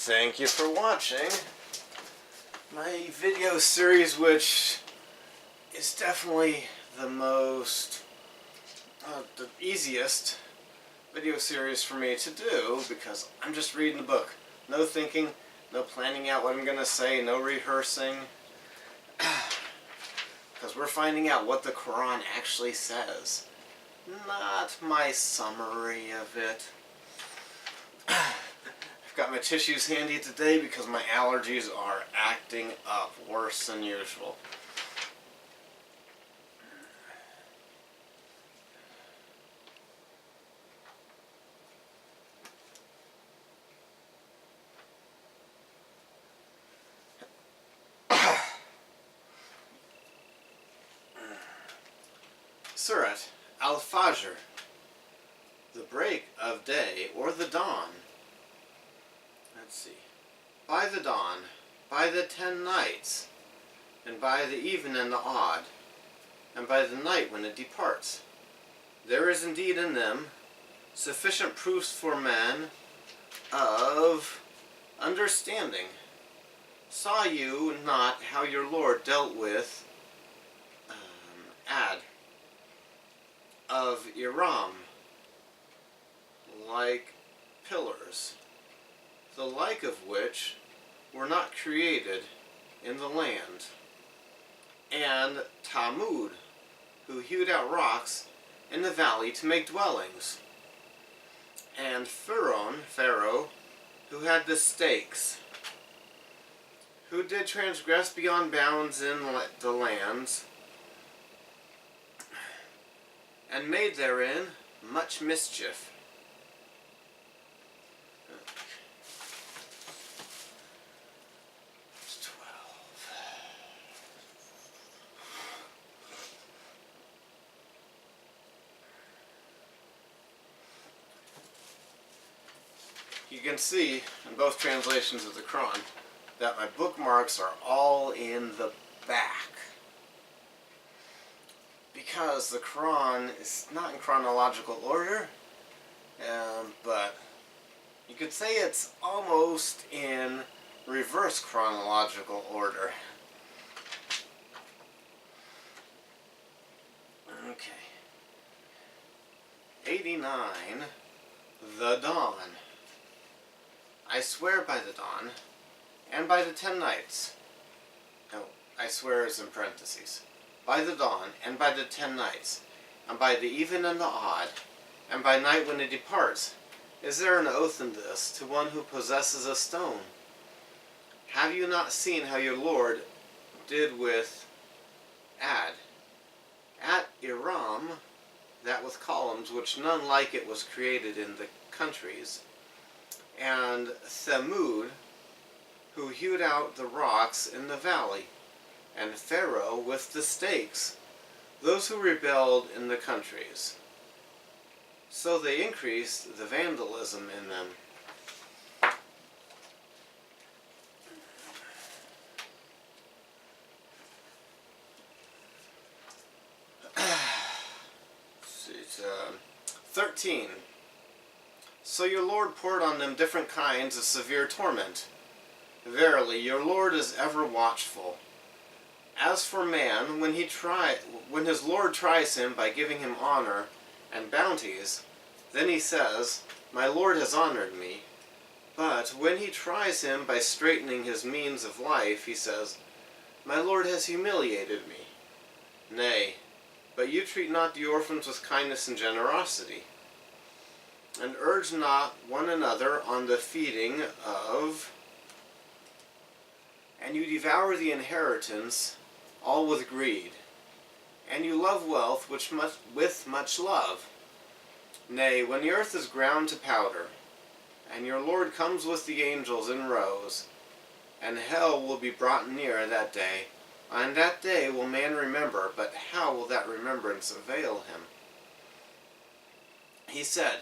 Thank you for watching my video series, which is definitely the easiest video series for me to do, because I'm just reading the book. No thinking, no planning out what I'm going to say, no rehearsing. Because we're finding out what the Quran actually says, not my summary of it. I've got my tissues handy today because my allergies are acting up worse than usual. Surah Al-Fajr, the break of day or the dawn. Let's see. By the dawn, by the 10 nights, and by the even and the odd, and by the night when it departs. There is indeed in them sufficient proofs for man of understanding. Saw you not how your Lord dealt with Ad of Iram, like pillars, the like of which were not created in the land, and Tamud, who hewed out rocks in the valley to make dwellings, and Pharaoh, who had the stakes, who did transgress beyond bounds in the lands, and made therein much mischief. It's 12. You can see in both translations of the Quran that my bookmarks are all in the back, because the Quran is not in chronological order, but you could say it's almost in reverse chronological order. Okay. 89. The dawn. I swear by the dawn, and by the 10 nights. No, I swear is in parentheses. By the dawn, and by the 10 nights, and by the even and the odd, and by night when it departs. Is there an oath in this to one who possesses a stone? Have you not seen how your Lord did with Ad? At Iram, that with columns, which none like it was created in the countries, and Thamud, who hewed out the rocks in the valley, and Pharaoh with the stakes, those who rebelled in the countries. So they increased the vandalism in them. It's 13. So your Lord poured on them different kinds of severe torment. Verily, your Lord is ever watchful. As for man, when his Lord tries him by giving him honor and bounties, then he says, my Lord has honored me. But when he tries him by straightening his means of life, he says, my Lord has humiliated me. Nay, but you treat not the orphans with kindness and generosity, and urge not one another on the feeding of, and you devour the inheritance all with greed, and you love wealth with much love. Nay, when the earth is ground to powder, and your Lord comes with the angels in rows, and hell will be brought near that day, on that day will man remember, but how will that remembrance avail him? He said,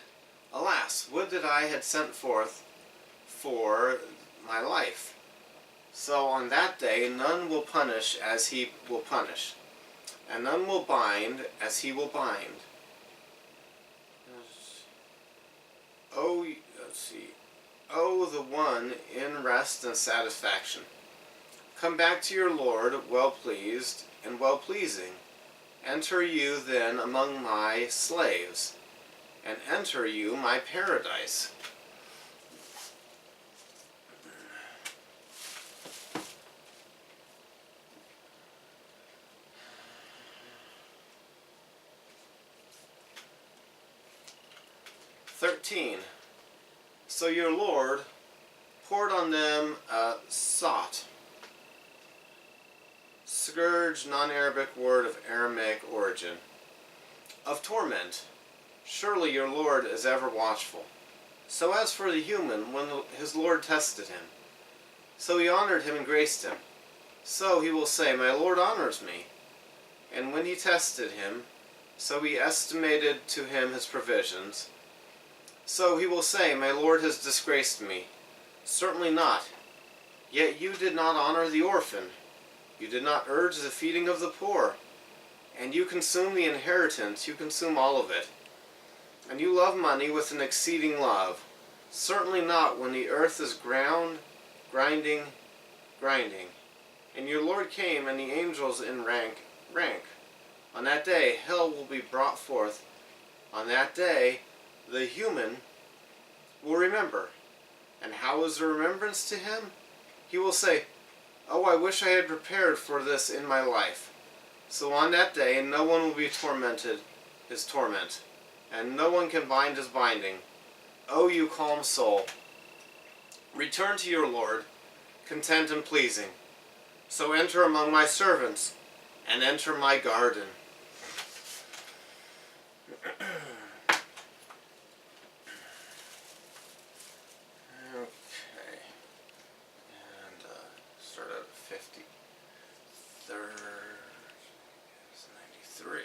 alas, would that I had sent forth for my life. So on that day none will punish as he will punish, and none will bind as he will bind. Oh, let's see. O the one in rest and satisfaction. Come back to your Lord, well pleased and well pleasing. Enter you then among my slaves, and enter you my paradise. So your Lord poured on them a sot, scourge, non-Arabic word of Aramaic origin, of torment. Surely your Lord is ever watchful. So as for the human, when his Lord tested him, so he honored him and graced him. So he will say, my Lord honors me. And when he tested him, so he estimated to him his provisions. So he will say, my Lord has disgraced me. Certainly not. Yet you did not honor the orphan. You did not urge the feeding of the poor. And you consume the inheritance, you consume all of it. And you love money with an exceeding love. Certainly not when the earth is grinding. And your Lord came, and the angels in rank. On that day, hell will be brought forth. On that day, the human will remember. And how is the remembrance to him? He will say, oh, I wish I had prepared for this in my life. So on that day, no one will be tormented his torment, and no one can bind his binding. O you calm soul, return to your Lord, content and pleasing. So enter among my servants, and enter my garden. Okay, and start at 53rd is 93.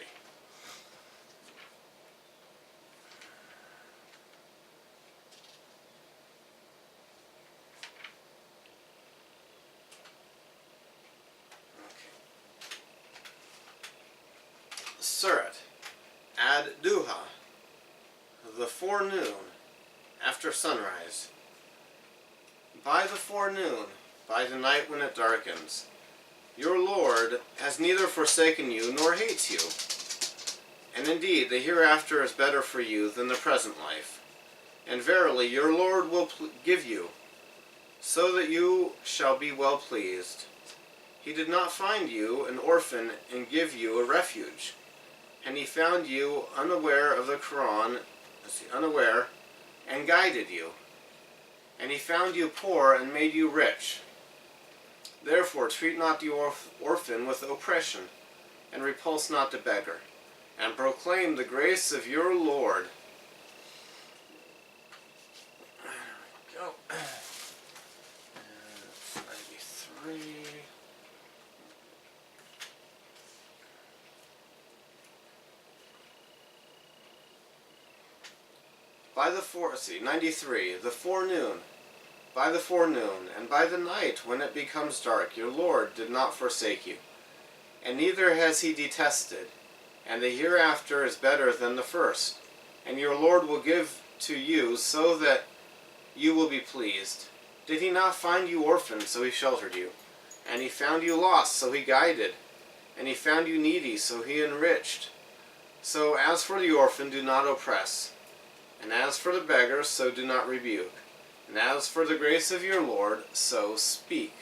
Surah, Dhuha, the forenoon, after sunrise. By the forenoon, by the night when it darkens, your Lord has neither forsaken you nor hates you. And indeed, the hereafter is better for you than the present life. And verily, your Lord will give you, so that you shall be well pleased. He did not find you an orphan and give you a refuge. And he found you unaware of the Quran, and guided you. And he found you poor and made you rich. Therefore treat not the orphan with oppression, and repulse not the beggar, and proclaim the grace of your Lord. There we go. And 93. By the 93, the forenoon, by the forenoon, and by the night when it becomes dark, your Lord did not forsake you, and neither has he detested, and the hereafter is better than the first, and your Lord will give to you so that you will be pleased. Did he not find you orphaned, so he sheltered you, and he found you lost, so he guided, and he found you needy, so he enriched. So as for the orphan, do not oppress. And as for the beggar, so do not rebuke. And as for the grace of your Lord, so speak.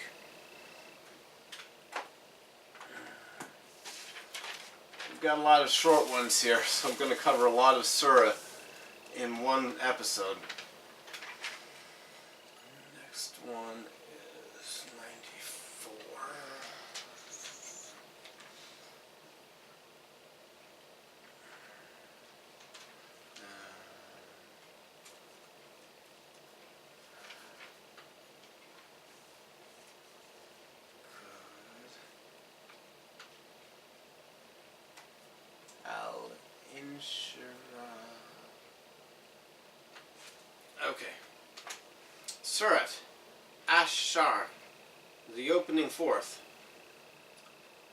We've got a lot of short ones here, so I'm going to cover a lot of Surah in one episode. Next one is 94. Okay. Surah, Sharh, the opening forth.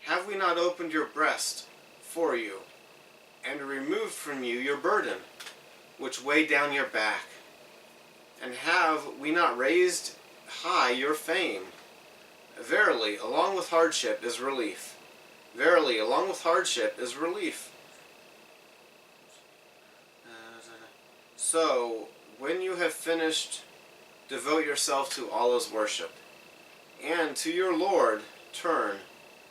Have we not opened your breast for you, and removed from you your burden, which weighed down your back, And have we not raised high your fame? Verily, along with hardship is relief. Verily, along with hardship is relief. So, when you have finished, devote yourself to Allah's worship, and to your Lord turn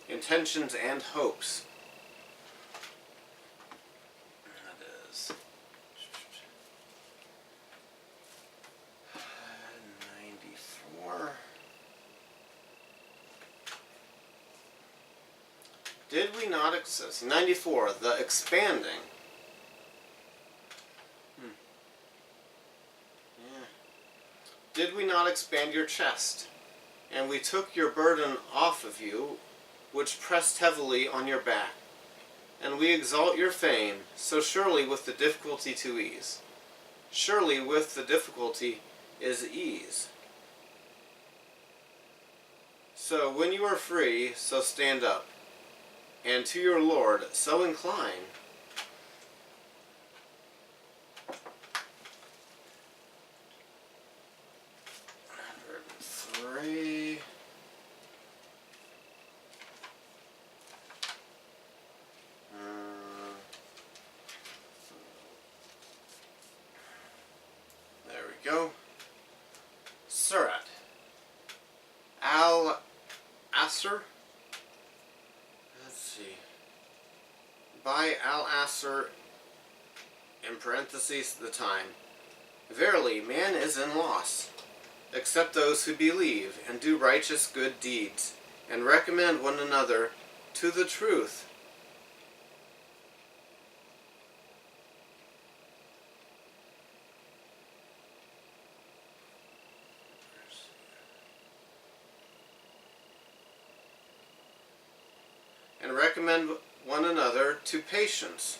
intentions and hopes. That is 94. Did we not access 94, the expanding? Did we not expand your chest? And we took your burden off of you, which pressed heavily on your back. And we exalt your fame, so surely with the difficulty to ease. Surely with the difficulty is ease. So when you are free, so stand up, and to your Lord, so incline. 103. There we go. Surah. Al-Asr. Let's see. By Al-Asr, in parentheses, the time. Verily, man is in loss, except those who believe and do righteous good deeds, and recommend one another to the truth. And recommend one another to patience.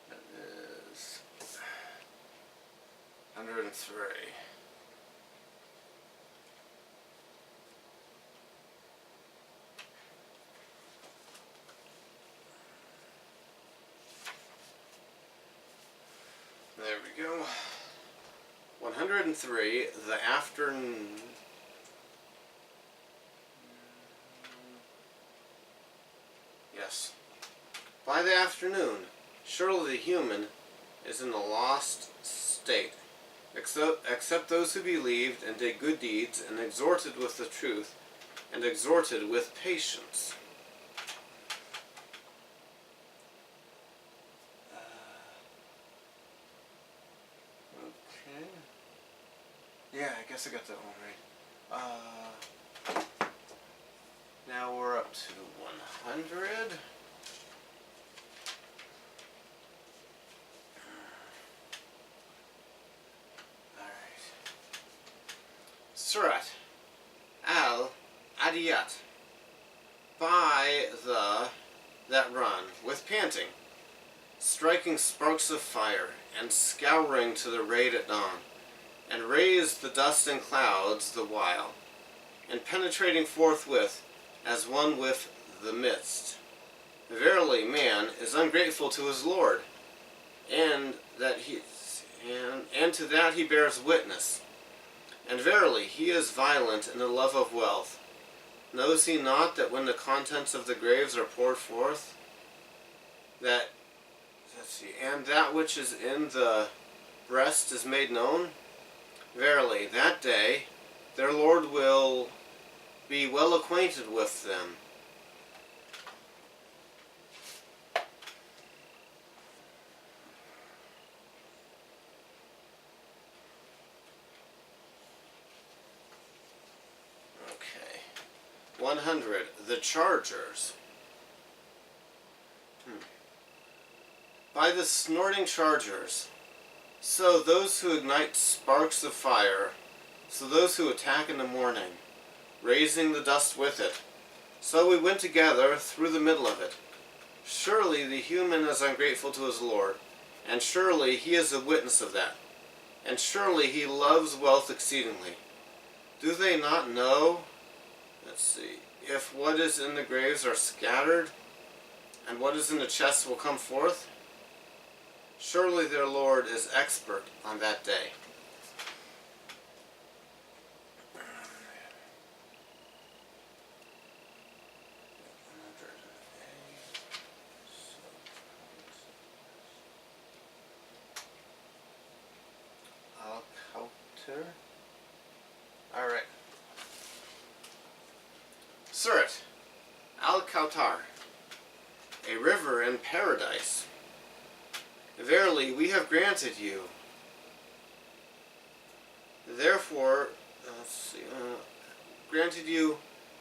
That is 103. There we go. 103, the afternoon. Yes. By the afternoon, surely the human is in a lost state, except those who believed and did good deeds and exhorted with the truth and exhorted with patience. Yeah, I guess I got that one right. Now we're up to 100. Alright. Surah Al-Adiyat. By that run, with panting, striking sparks of fire, and scouring to the raid at dawn, and raised the dust and clouds the while, and penetrating forthwith as one with the midst. Verily, man is ungrateful to his Lord, and to that he bears witness. And verily, he is violent in the love of wealth. Knows he not that when the contents of the graves are poured forth, and that which is in the breast is made known? Verily, that day their Lord will be well acquainted with them. Okay. 100. The chargers. By the snorting chargers. So those who ignite sparks of fire, so those who attack in the morning, raising the dust with it. So we went together through the middle of it. Surely the human is ungrateful to his Lord, and surely he is a witness of that, and surely he loves wealth exceedingly. Do they not know? Let's see. if what is in the graves are scattered, and what is in the chests will come forth? Surely their Lord is expert on that day. Kauther. Alright. Surah Al-Kauther, a river in paradise. Verily, we have granted you. Therefore, granted you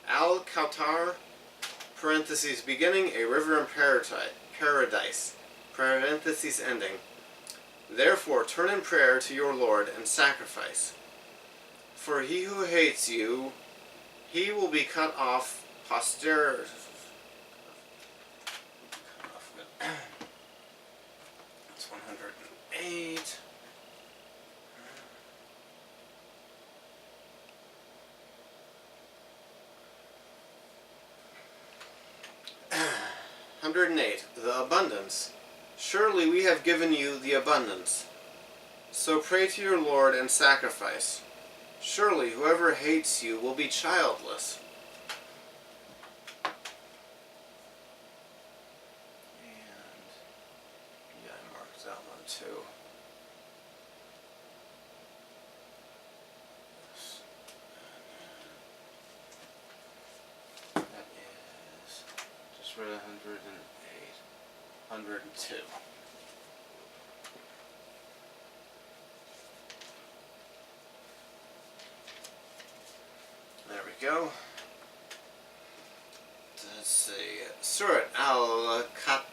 Al-Kauther, parentheses, beginning, a river in paradise, parentheses, ending. Therefore, turn in prayer to your Lord and sacrifice. For he who hates you, he will be cut off posterity. That's 108. The abundance. Surely we have given you the abundance. So pray to your Lord and sacrifice. Surely whoever hates you will be childless. And yeah, I marked that one too. That is just read 108, 102. There we go. Let's see. Surah Al-Kathur.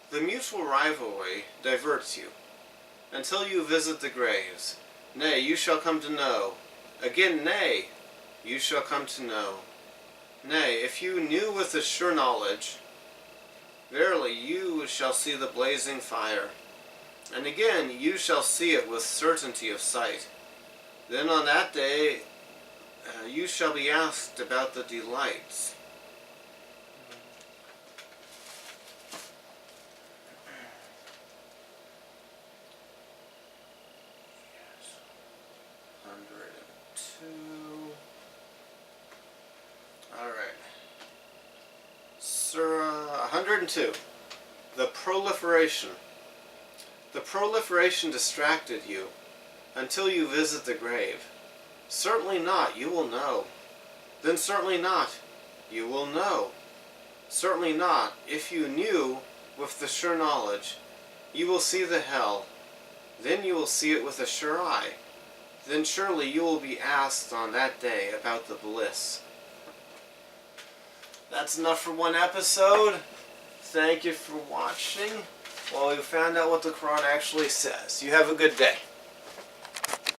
The mutual rivalry diverts you, until you visit the graves. Nay, you shall come to know. Again, nay, you shall come to know. Nay, if you knew with a sure knowledge, verily you shall see the blazing fire. And again, you shall see it with certainty of sight. Then on that day, you shall be asked about the delights. Yes. 102. Alright. Surah 102. The Proliferation. The proliferation distracted you, until you visit the grave. Certainly not, you will know. Then certainly not, you will know. Certainly not, if you knew with the sure knowledge, you will see the hell. Then you will see it with a sure eye. Then surely you will be asked on that day about the bliss. That's enough for one episode. Thank you for watching. Well, we found out what the Quran actually says. You have a good day.